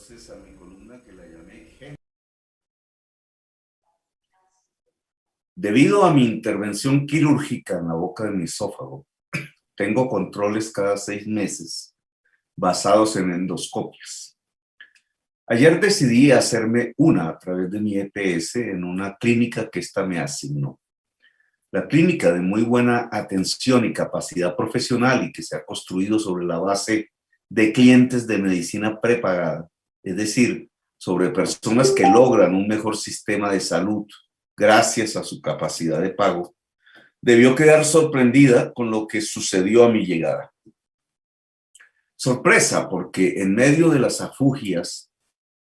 entonces a mi columna que la llamé Gen. Debido a mi intervención quirúrgica en la boca de mi esófago, tengo controles cada 6 meses basados en endoscopias. Ayer decidí hacerme una a través de mi EPS en una clínica que esta me asignó. La clínica, de muy buena atención y capacidad profesional y que se ha construido sobre la base de clientes de medicina prepagada, es decir, sobre personas que logran un mejor sistema de salud gracias a su capacidad de pago, debió quedar sorprendida con lo que sucedió a mi llegada. Sorpresa, porque en medio de las afugias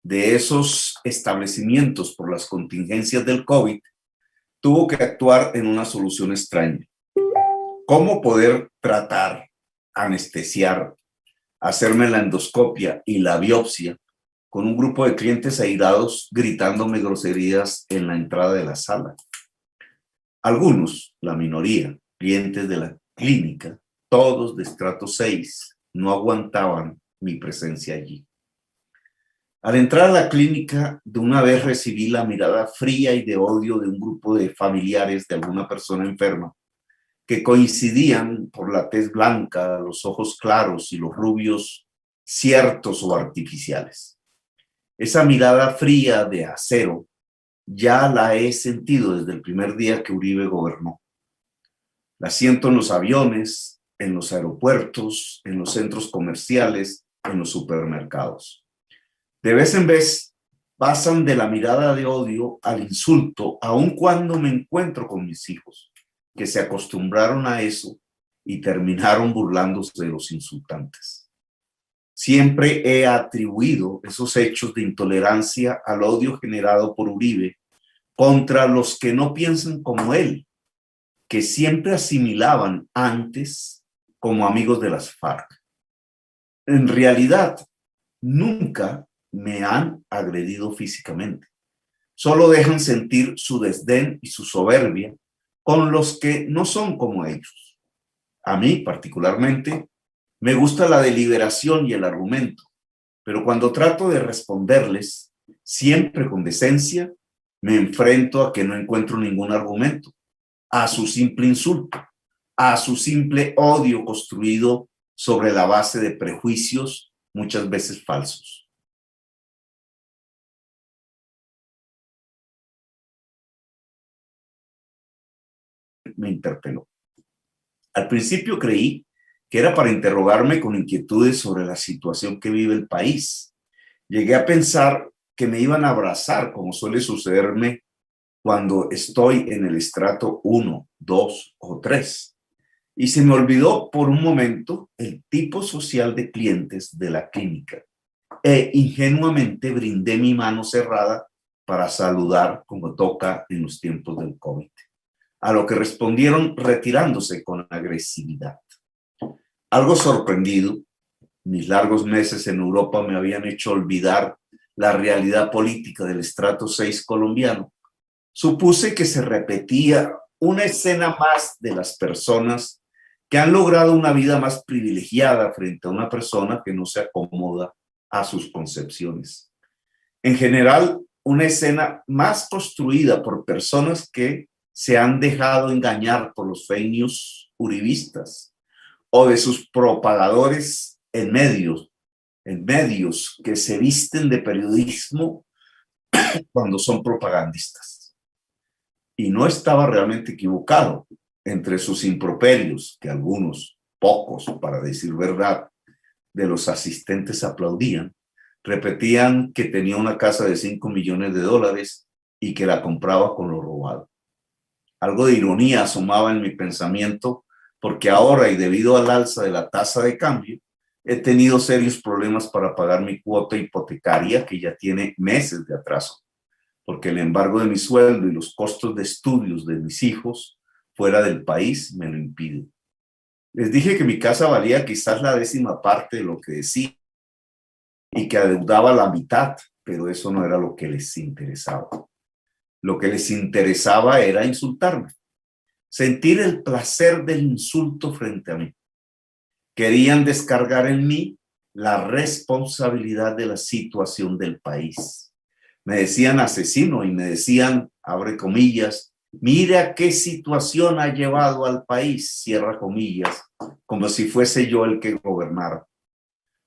de esos establecimientos por las contingencias del COVID, tuvo que actuar en una solución extraña. ¿Cómo poder tratar, anestesiar, hacerme la endoscopia y la biopsia con un grupo de clientes airados gritándome groserías en la entrada de la sala? Algunos, la minoría, clientes de la clínica, todos de estrato 6, no aguantaban mi presencia allí. Al entrar a la clínica, de una vez recibí la mirada fría y de odio de un grupo de familiares de alguna persona enferma que coincidían por la tez blanca, los ojos claros y los rubios ciertos o artificiales. Esa mirada fría de acero ya la he sentido desde el primer día que Uribe gobernó. La siento en los aviones, en los aeropuertos, en los centros comerciales, en los supermercados. De vez en vez pasan de la mirada de odio al insulto, aun cuando me encuentro con mis hijos, que se acostumbraron a eso y terminaron burlándose de los insultantes. Siempre he atribuido esos hechos de intolerancia al odio generado por Uribe contra los que no piensan como él, que siempre asimilaban antes como amigos de las FARC. En realidad, nunca me han agredido físicamente. Solo dejan sentir su desdén y su soberbia con los que no son como ellos. A mí, particularmente, me gusta la deliberación y el argumento, pero cuando trato de responderles, siempre con decencia, me enfrento a que no encuentro ningún argumento, a su simple insulto, a su simple odio construido sobre la base de prejuicios, muchas veces falsos. Me interpeló. Al principio creí que era para interrogarme con inquietudes sobre la situación que vive el país. Llegué a pensar que me iban a abrazar, como suele sucederme cuando estoy en el estrato 1, 2 o 3. Y se me olvidó por un momento el tipo social de clientes de la clínica e ingenuamente brindé mi mano cerrada para saludar como toca en los tiempos del COVID. A lo que respondieron retirándose con agresividad. Algo sorprendido, mis largos meses en Europa me habían hecho olvidar la realidad política del estrato 6 colombiano. Supuse que se repetía una escena más de las personas que han logrado una vida más privilegiada frente a una persona que no se acomoda a sus concepciones. En general, una escena más construida por personas que se han dejado engañar por los fake news uribistas o de sus propagadores en medios que se visten de periodismo cuando son propagandistas. Y no estaba realmente equivocado. Entre sus improperios, que algunos, pocos para decir verdad, de los asistentes aplaudían, repetían que tenía una casa de $5 millones y que la compraba con lo robado. Algo de ironía asomaba en mi pensamiento porque ahora y debido al alza de la tasa de cambio, he tenido serios problemas para pagar mi cuota hipotecaria que ya tiene meses de atraso, porque el embargo de mi sueldo y los costos de estudios de mis hijos fuera del país me lo impiden. Les dije que mi casa valía quizás la 10ª parte de lo que decía y que adeudaba la mitad, pero eso no era lo que les interesaba. Lo que les interesaba era insultarme, sentir el placer del insulto frente a mí. Querían descargar en mí la responsabilidad de la situación del país. Me decían asesino y me decían, abre comillas, mira qué situación ha llevado al país, cierra comillas, como si fuese yo el que gobernara,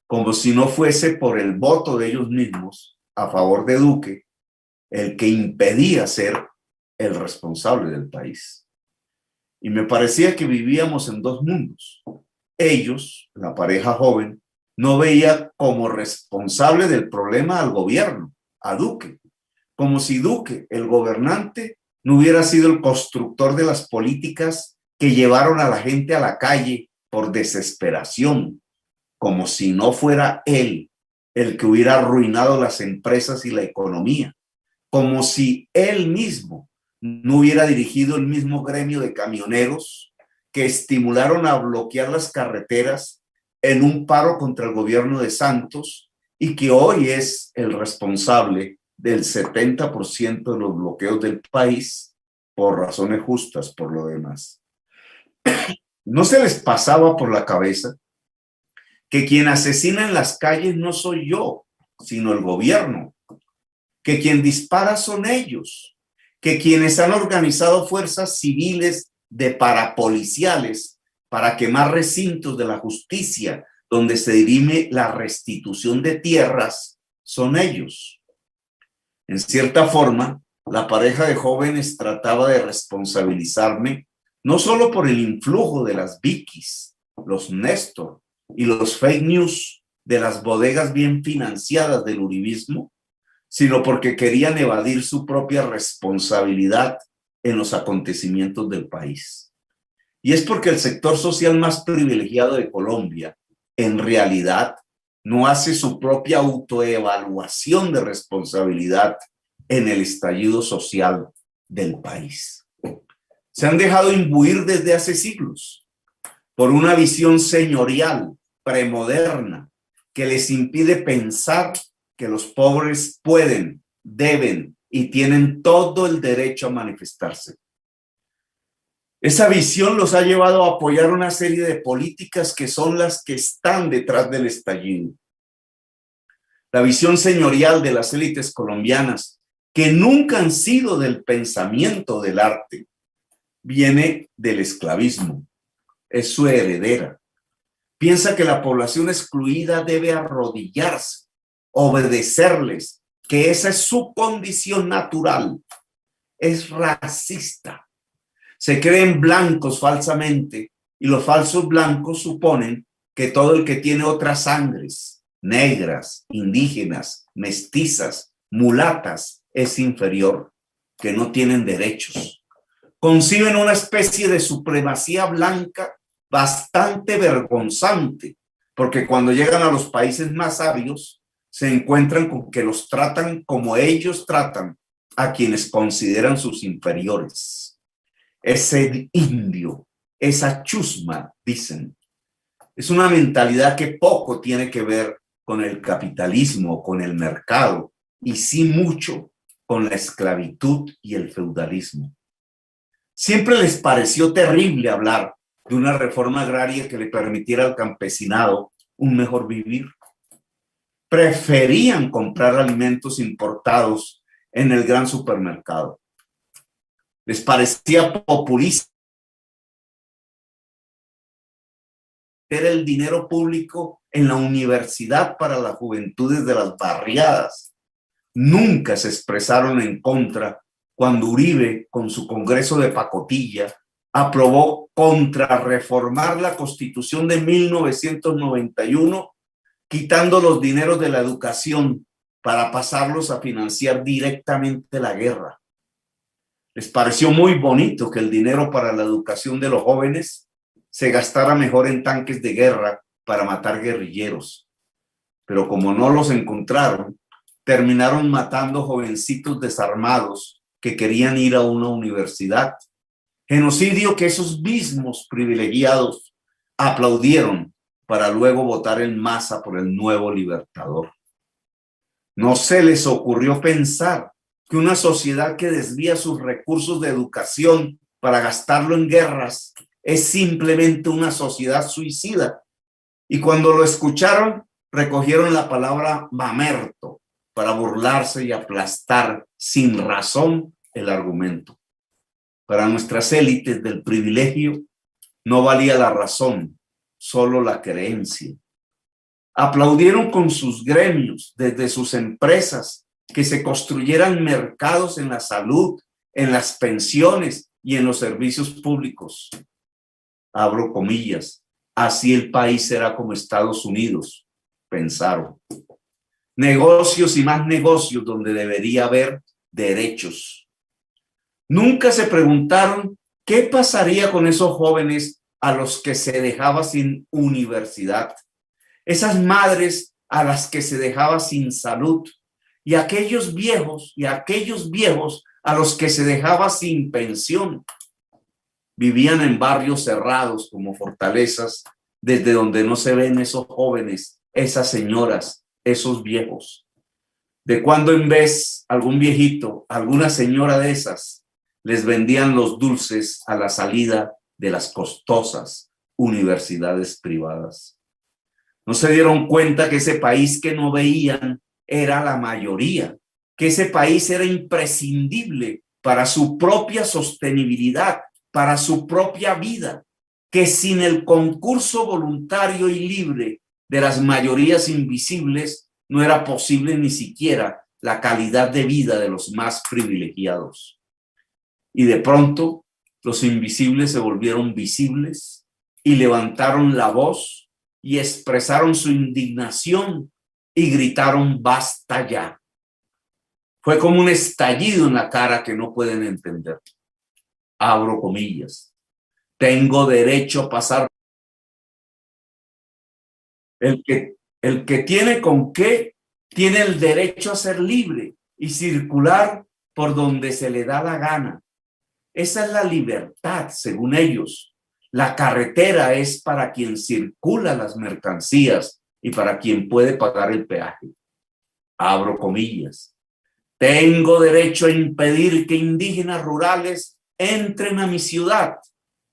como si no fuese por el voto de ellos mismos a favor de Duque el que impedía ser el responsable del país. Y me parecía que vivíamos en dos mundos. Ellos, la pareja joven, no veía como responsable del problema al gobierno, a Duque, como si Duque, el gobernante, no hubiera sido el constructor de las políticas que llevaron a la gente a la calle por desesperación, como si no fuera él el que hubiera arruinado las empresas y la economía, como si él mismo no hubiera dirigido el mismo gremio de camioneros que estimularon a bloquear las carreteras en un paro contra el gobierno de Santos y que hoy es el responsable del 70% de los bloqueos del país por razones justas por lo demás. ¿No se les pasaba por la cabeza que quien asesina en las calles no soy yo, sino el gobierno? Que quien dispara son ellos, que quienes han organizado fuerzas civiles de parapoliciales para quemar recintos de la justicia donde se dirime la restitución de tierras son ellos. En cierta forma, la pareja de jóvenes trataba de responsabilizarme no solo por el influjo de las Vikis, los Néstor y los fake news de las bodegas bien financiadas del uribismo, sino porque querían evadir su propia responsabilidad en los acontecimientos del país. Y es porque el sector social más privilegiado de Colombia, en realidad, no hace su propia autoevaluación de responsabilidad en el estallido social del país. Se han dejado imbuir desde hace siglos por una visión señorial, premoderna, que les impide pensar que los pobres pueden, deben y tienen todo el derecho a manifestarse. Esa visión los ha llevado a apoyar una serie de políticas que son las que están detrás del estallido. La visión señorial de las élites colombianas, que nunca han sido del pensamiento del arte, viene del esclavismo, es su heredera. Piensa que la población excluida debe arrodillarse, obedecerles, que esa es su condición natural. Es racista. Se creen blancos falsamente y los falsos blancos suponen que todo el que tiene otras sangres, negras, indígenas, mestizas, mulatas, es inferior, que no tienen derechos. Conciben una especie de supremacía blanca bastante vergonzante, porque cuando llegan a los países más sabios, se encuentran con que los tratan como ellos tratan a quienes consideran sus inferiores. Ese indio, esa chusma, dicen, es una mentalidad que poco tiene que ver con el capitalismo, con el mercado, y sí mucho con la esclavitud y el feudalismo. Siempre les pareció terrible hablar de una reforma agraria que le permitiera al campesinado un mejor vivir. Preferían comprar alimentos importados en el gran supermercado. Les parecía populista el dinero público en la universidad para las juventudes de las barriadas. Nunca se expresaron en contra cuando Uribe, con su Congreso de Pacotilla, aprobó contrarreformar la Constitución de 1991, quitando los dineros de la educación para pasarlos a financiar directamente la guerra. Les pareció muy bonito que el dinero para la educación de los jóvenes se gastara mejor en tanques de guerra para matar guerrilleros. Pero como no los encontraron, terminaron matando jovencitos desarmados que querían ir a una universidad. Genocidio que esos mismos privilegiados aplaudieron para luego votar en masa por el nuevo libertador. No se les ocurrió pensar que una sociedad que desvía sus recursos de educación para gastarlo en guerras es simplemente una sociedad suicida. Y cuando lo escucharon, recogieron la palabra mamerto para burlarse y aplastar sin razón el argumento. Para nuestras élites del privilegio no valía la razón, solo la creencia. Aplaudieron con sus gremios, desde sus empresas, que se construyeran mercados en la salud, en las pensiones y en los servicios públicos. Abro comillas, así el país será como Estados Unidos, pensaron. Negocios y más negocios donde debería haber derechos. Nunca se preguntaron qué pasaría con esos jóvenes a los que se dejaba sin universidad, esas madres a las que se dejaba sin salud, y aquellos viejos a los que se dejaba sin pensión. Vivían en barrios cerrados como fortalezas, desde donde no se ven esos jóvenes, esas señoras, esos viejos. De cuando en vez algún viejito, alguna señora de esas, les vendían los dulces a la salida de las costosas universidades privadas. No se dieron cuenta que ese país que no veían era la mayoría, que ese país era imprescindible para su propia sostenibilidad, para su propia vida, que sin el concurso voluntario y libre de las mayorías invisibles no era posible ni siquiera la calidad de vida de los más privilegiados. Y de pronto los invisibles se volvieron visibles y levantaron la voz y expresaron su indignación y gritaron basta ya. Fue como un estallido en la cara que no pueden entender. Abro comillas. Tengo derecho a pasar. El que tiene con qué, tiene el derecho a ser libre y circular por donde se le da la gana. Esa es la libertad, según ellos. La carretera es para quien circula las mercancías y para quien puede pagar el peaje. Abro comillas. Tengo derecho a impedir que indígenas rurales entren a mi ciudad,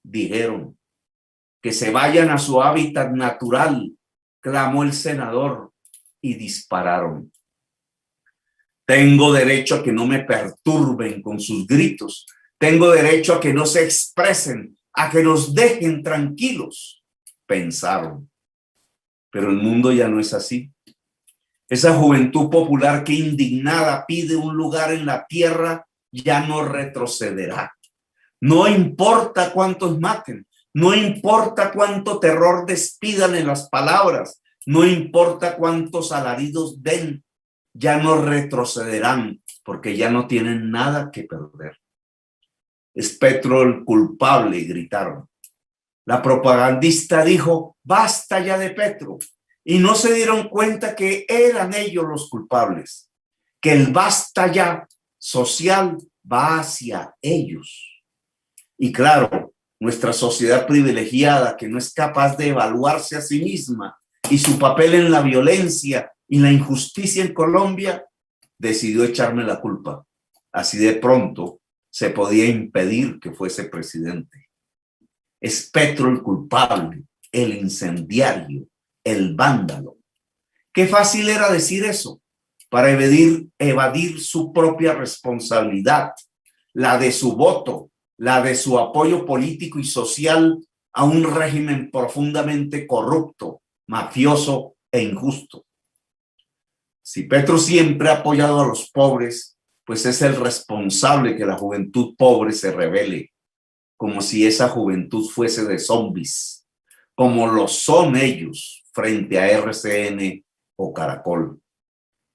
dijeron. Que se vayan a su hábitat natural, clamó el senador, y dispararon. Tengo derecho a que no me perturben con sus gritos. Tengo derecho a que no se expresen, a que nos dejen tranquilos, pensaron. Pero el mundo ya no es así. Esa juventud popular que indignada pide un lugar en la tierra ya no retrocederá. No importa cuántos maten, no importa cuánto terror despidan en las palabras, no importa cuántos alaridos den, ya no retrocederán porque ya no tienen nada que perder. Es Petro el culpable, gritaron. La propagandista dijo, basta ya de Petro, y no se dieron cuenta que eran ellos los culpables, que el basta ya social va hacia ellos. Y claro, nuestra sociedad privilegiada que no es capaz de evaluarse a sí misma y su papel en la violencia y la injusticia en Colombia, decidió echarme la culpa. Así de pronto se podía impedir que fuese presidente. Es Petro el culpable, el incendiario, el vándalo. Qué fácil era decir eso para evadir su propia responsabilidad, la de su voto, la de su apoyo político y social a un régimen profundamente corrupto, mafioso e injusto. Si Petro siempre ha apoyado a los pobres, pues es el responsable que la juventud pobre se rebele, como si esa juventud fuese de zombies, como lo son ellos frente a RCN o Caracol.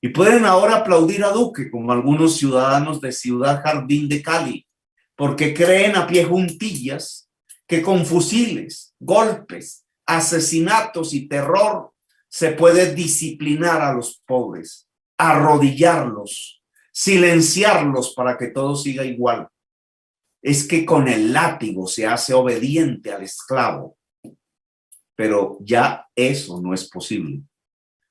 Y pueden ahora aplaudir a Duque, como algunos ciudadanos de Ciudad Jardín de Cali, porque creen a pie juntillas que con fusiles, golpes, asesinatos y terror se puede disciplinar a los pobres, arrodillarlos, silenciarlos para que todo siga igual. Es que con el látigo se hace obediente al esclavo, pero ya eso no es posible.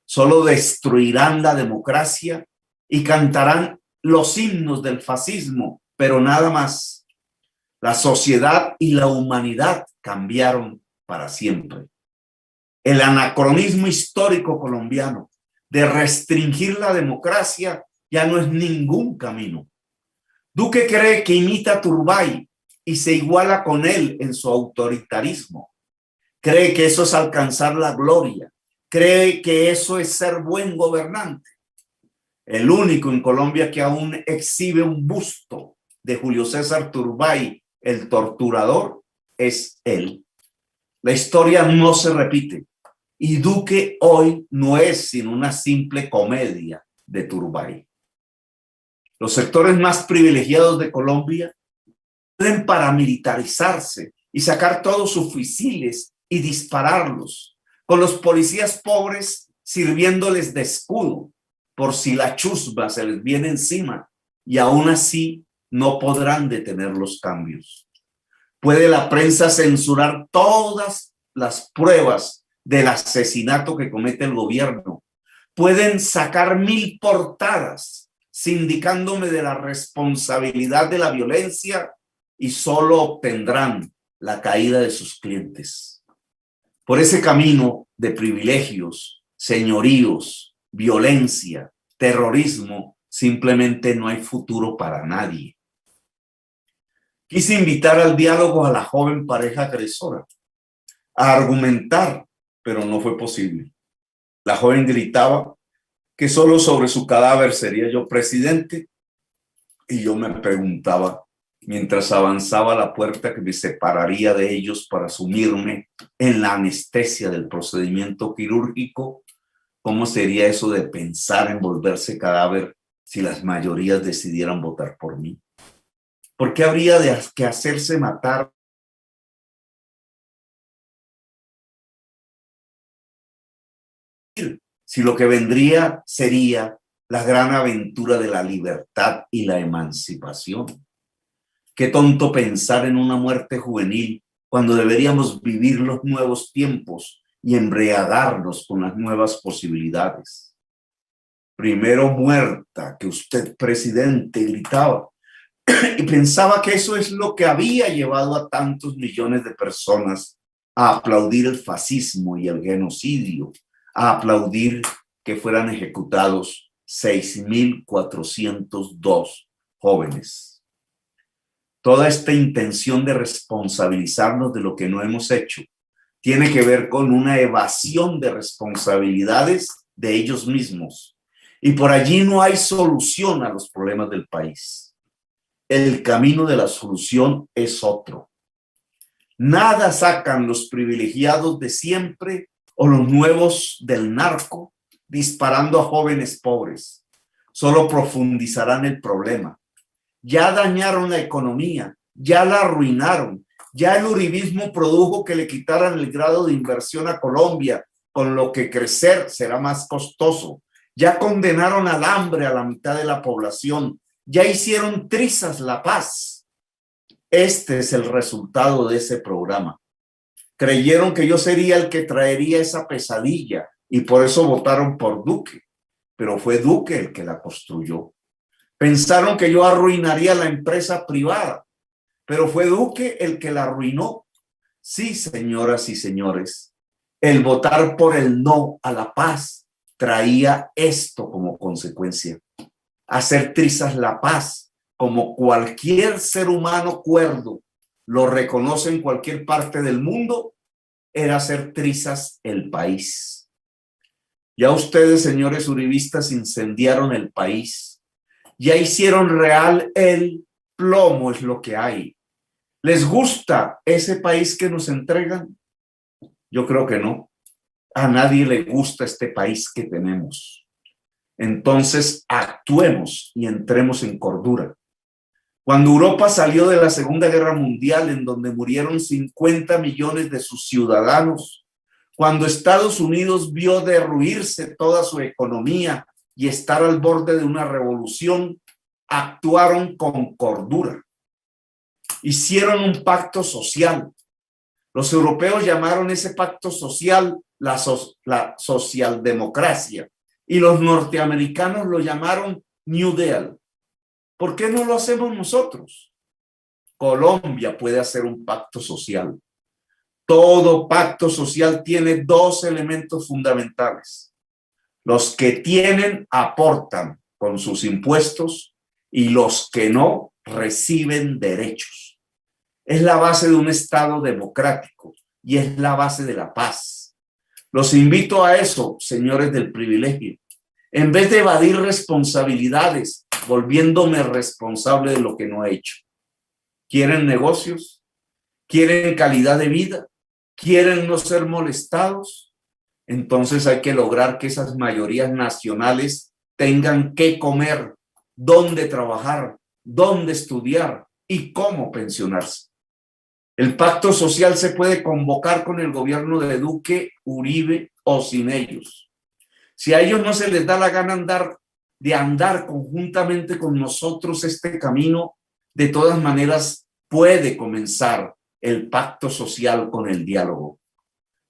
Solo destruirán la democracia y cantarán los himnos del fascismo, pero nada más. La sociedad y la humanidad cambiaron para siempre. El anacronismo histórico colombiano de restringir la democracia ya no es ningún camino. Duque cree que imita a Turbay y se iguala con él en su autoritarismo. Cree que eso es alcanzar la gloria. Cree que eso es ser buen gobernante. El único en Colombia que aún exhibe un busto de Julio César Turbay, el torturador, es él. La historia no se repite y Duque hoy no es sino una simple comedia de Turbay. Los sectores más privilegiados de Colombia pueden paramilitarizarse y sacar todos sus fusiles y dispararlos, con los policías pobres sirviéndoles de escudo por si la chusma se les viene encima, y aún así no podrán detener los cambios. Puede la prensa censurar todas las pruebas del asesinato que comete el gobierno. Pueden sacar 1000 portadas sindicándome de la responsabilidad de la violencia y solo obtendrán la caída de sus clientes. Por ese camino de privilegios, señoríos, violencia, terrorismo, simplemente no hay futuro para nadie. Quise invitar al diálogo a la joven pareja agresora, a argumentar, pero no fue posible. La joven gritaba que solo sobre su cadáver sería yo presidente, y yo me preguntaba, mientras avanzaba a la puerta que me separaría de ellos para sumirme en la anestesia del procedimiento quirúrgico, ¿cómo sería eso de pensar en volverse cadáver si las mayorías decidieran votar por mí? ¿Por qué habría que hacerse matar? Si lo que vendría sería la gran aventura de la libertad y la emancipación. Qué tonto pensar en una muerte juvenil cuando deberíamos vivir los nuevos tiempos y embriagarnos con las nuevas posibilidades. Primero muerta que usted, presidente, gritaba, y pensaba que eso es lo que había llevado a tantos millones de personas a aplaudir el fascismo y el genocidio, a aplaudir que fueran ejecutados 6.402 jóvenes. Toda esta intención de responsabilizarnos de lo que no hemos hecho tiene que ver con una evasión de responsabilidades de ellos mismos. Y por allí no hay solución a los problemas del país. El camino de la solución es otro. Nada sacan los privilegiados de siempre o los nuevos del narco disparando a jóvenes pobres. Solo profundizarán el problema. Ya dañaron la economía, ya la arruinaron, ya el uribismo produjo que le quitaran el grado de inversión a Colombia, con lo que crecer será más costoso. Ya condenaron al hambre a la mitad de la población, ya hicieron trizas la paz. Este es el resultado de ese programa. Creyeron que yo sería el que traería esa pesadilla y por eso votaron por Duque, pero fue Duque el que la construyó. Pensaron que yo arruinaría la empresa privada, pero fue Duque el que la arruinó. Sí, señoras y señores, el votar por el no a la paz traía esto como consecuencia. Hacer trizas la paz, como cualquier ser humano cuerdo lo reconoce en cualquier parte del mundo, era hacer trizas el país. Ya ustedes, señores uribistas, incendiaron el país. Ya hicieron real el plomo, es lo que hay. ¿Les gusta ese país que nos entregan? Yo creo que no. A nadie le gusta este país que tenemos. Entonces actuemos y entremos en cordura. Cuando Europa salió de la Segunda Guerra Mundial, en donde murieron 50 millones de sus ciudadanos, cuando Estados Unidos vio derruirse toda su economía y estar al borde de una revolución, actuaron con cordura. Hicieron un pacto social. Los europeos llamaron ese pacto social la socialdemocracia y los norteamericanos lo llamaron New Deal. ¿Por qué no lo hacemos nosotros? Colombia puede hacer un pacto social. Todo pacto social tiene dos elementos fundamentales. Los que tienen aportan con sus impuestos y los que no reciben derechos. Es la base de un Estado democrático y es la base de la paz. Los invito a eso, señores del privilegio. En vez de evadir responsabilidades, volviéndome responsable de lo que no he hecho. ¿Quieren negocios? ¿Quieren calidad de vida? ¿Quieren no ser molestados? Entonces hay que lograr que esas mayorías nacionales tengan qué comer, dónde trabajar, dónde estudiar y cómo pensionarse. El pacto social se puede convocar con el gobierno de Duque, Uribe o sin ellos. Si a ellos no se les da la gana de andar conjuntamente con nosotros este camino, de todas maneras puede comenzar el pacto social con el diálogo.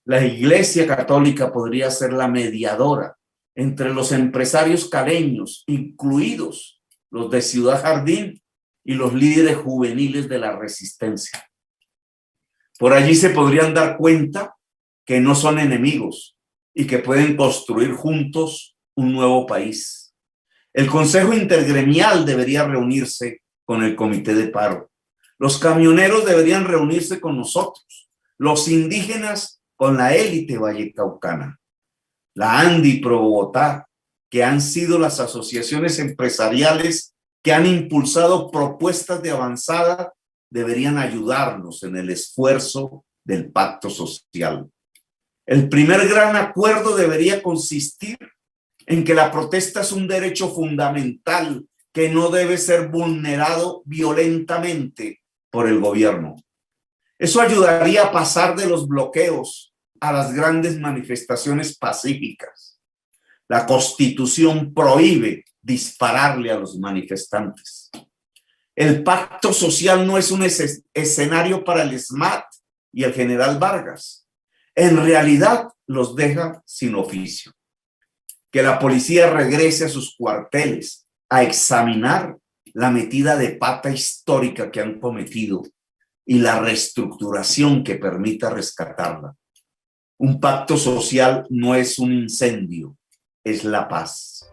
La Iglesia Católica podría ser la mediadora entre los empresarios caleños, incluidos los de Ciudad Jardín y los líderes juveniles de la resistencia. Por allí se podrían dar cuenta que no son enemigos y que pueden construir juntos un nuevo país. El Consejo Intergremial debería reunirse con el Comité de Paro. Los camioneros deberían reunirse con nosotros. Los indígenas con la élite vallecaucana. La ANDI Pro Bogotá, que han sido las asociaciones empresariales que han impulsado propuestas de avanzada, deberían ayudarnos en el esfuerzo del pacto social. El primer gran acuerdo debería consistir en que la protesta es un derecho fundamental que no debe ser vulnerado violentamente por el gobierno. Eso ayudaría a pasar de los bloqueos a las grandes manifestaciones pacíficas. La Constitución prohíbe dispararle a los manifestantes. El pacto social no es un escenario para el SMAT y el general Vargas. En realidad los deja sin oficio. Que la policía regrese a sus cuarteles a examinar la metida de pata histórica que han cometido y la reestructuración que permita rescatarla. Un pacto social no es un incendio, es la paz.